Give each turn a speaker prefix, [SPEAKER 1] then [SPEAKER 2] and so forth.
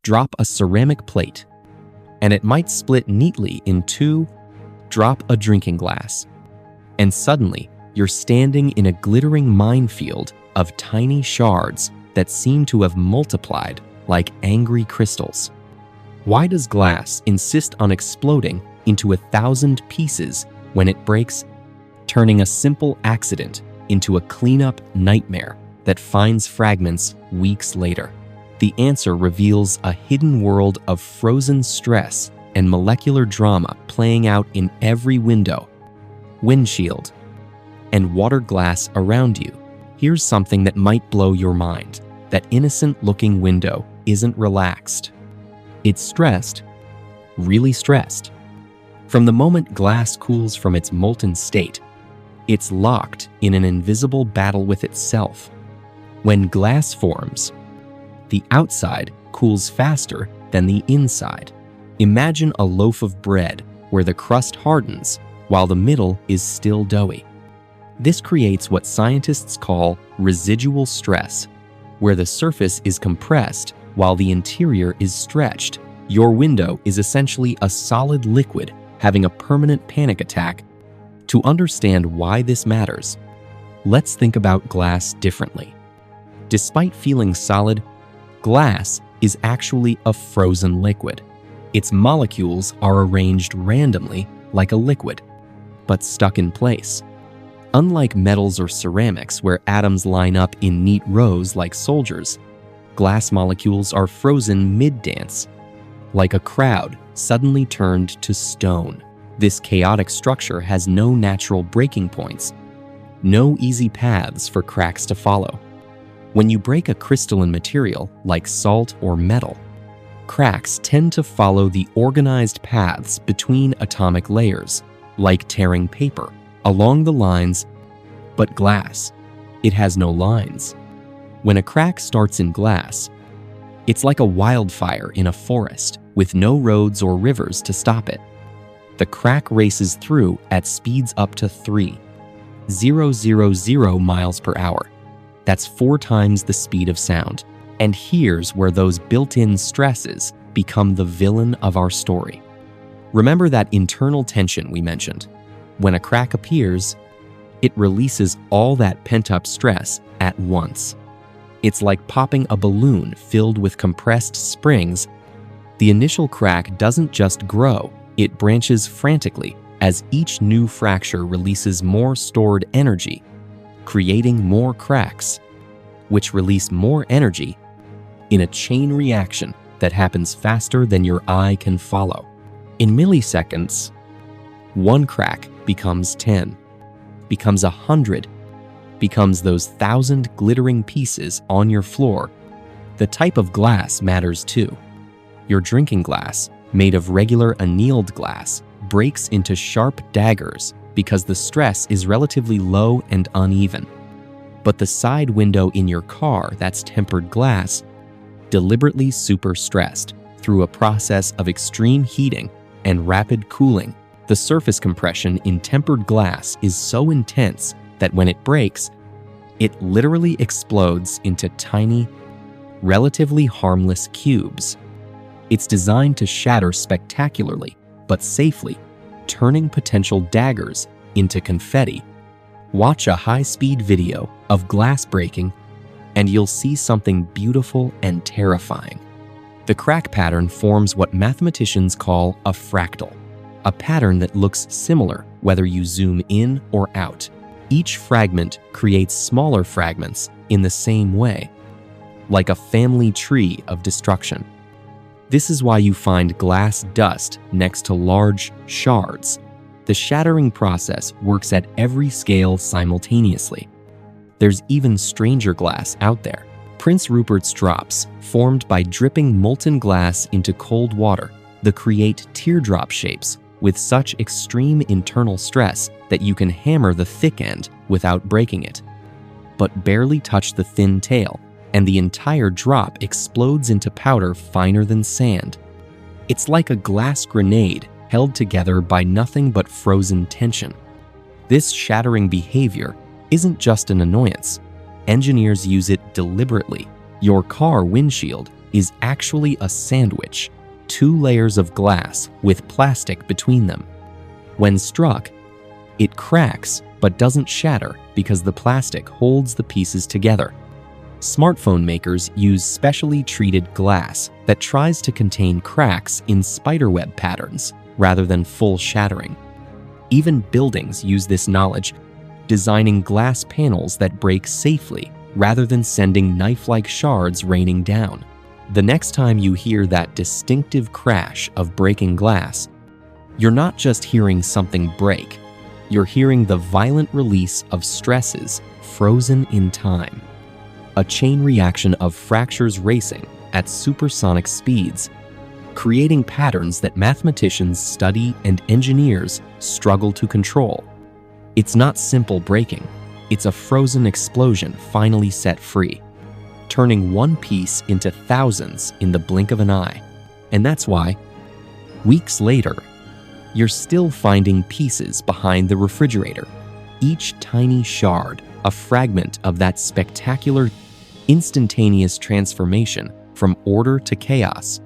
[SPEAKER 1] drop a ceramic plate, and it might split neatly in two. Drop a drinking glass, and suddenly you're standing in a glittering minefield of tiny shards that seem to have multiplied like angry crystals. Why does glass insist on exploding into 1,000 pieces when it breaks, turning a simple accident into a cleanup nightmare that finds fragments weeks later? The answer reveals a hidden world of frozen stress and molecular drama playing out in every window, windshield, and water glass around you. Here's something that might blow your mind. That innocent-looking window isn't relaxed. It's stressed, really stressed. From the moment glass cools from its molten state, it's locked in an invisible battle with itself. When glass forms, the outside cools faster than the inside. Imagine a loaf of bread where the crust hardens while the middle is still doughy. This creates what scientists call residual stress, where the surface is compressed while the interior is stretched. Your window is essentially a solid liquid having a permanent panic attack. To understand why this matters, let's think about glass differently. Despite feeling solid, glass is actually a frozen liquid. Its molecules are arranged randomly like a liquid, but stuck in place. Unlike metals or ceramics where atoms line up in neat rows like soldiers, glass molecules are frozen mid-dance, like a crowd suddenly turned to stone. This chaotic structure has no natural breaking points, no easy paths for cracks to follow. When you break a crystalline material like salt or metal, cracks tend to follow the organized paths between atomic layers, like tearing paper, along the lines, but glass, it has no lines. When a crack starts in glass, it's like a wildfire in a forest with no roads or rivers to stop it. The crack races through at speeds up to 3,000 miles per hour. That's 4 times the speed of sound. And here's where those built-in stresses become the villain of our story. Remember that internal tension we mentioned? When a crack appears, it releases all that pent-up stress at once. It's like popping a balloon filled with compressed springs. The initial crack doesn't just grow, it branches frantically as each new fracture releases more stored energy, creating more cracks, which release more energy in a chain reaction that happens faster than your eye can follow. In milliseconds, one crack becomes 10, becomes 100, becomes those 1,000 glittering pieces on your floor. The type of glass matters too. Your drinking glass, made of regular annealed glass, breaks into sharp daggers because the stress is relatively low and uneven. But the side window in your car that's tempered glass, deliberately super stressed through a process of extreme heating and rapid cooling. The surface compression in tempered glass is so intense that when it breaks, it literally explodes into tiny, relatively harmless cubes. It's designed to shatter spectacularly, but safely, turning potential daggers into confetti. Watch a high-speed video of glass breaking, and you'll see something beautiful and terrifying. The crack pattern forms what mathematicians call a fractal, a pattern that looks similar whether you zoom in or out. Each fragment creates smaller fragments in the same way, like a family tree of destruction. This is why you find glass dust next to large shards. The shattering process works at every scale simultaneously. There's even stranger glass out there. Prince Rupert's drops, formed by dripping molten glass into cold water, that create teardrop shapes with such extreme internal stress that you can hammer the thick end without breaking it, but barely touch the thin tail, and the entire drop explodes into powder finer than sand. It's like a glass grenade held together by nothing but frozen tension. This shattering behavior isn't just an annoyance. Engineers use it deliberately. Your car windshield is actually a sandwich, 2 layers of glass with plastic between them. When struck, it cracks but doesn't shatter because the plastic holds the pieces together. Smartphone makers use specially treated glass that tries to contain cracks in spiderweb patterns rather than full shattering. Even buildings use this knowledge, designing glass panels that break safely rather than sending knife-like shards raining down. The next time you hear that distinctive crash of breaking glass, you're not just hearing something break, you're hearing the violent release of stresses frozen in time. A chain reaction of fractures racing at supersonic speeds, creating patterns that mathematicians study and engineers struggle to control. It's not simple breaking, it's a frozen explosion finally set free, turning one piece into thousands in the blink of an eye. And that's why, weeks later, you're still finding pieces behind the refrigerator, each tiny shard a fragment of that spectacular, instantaneous transformation from order to chaos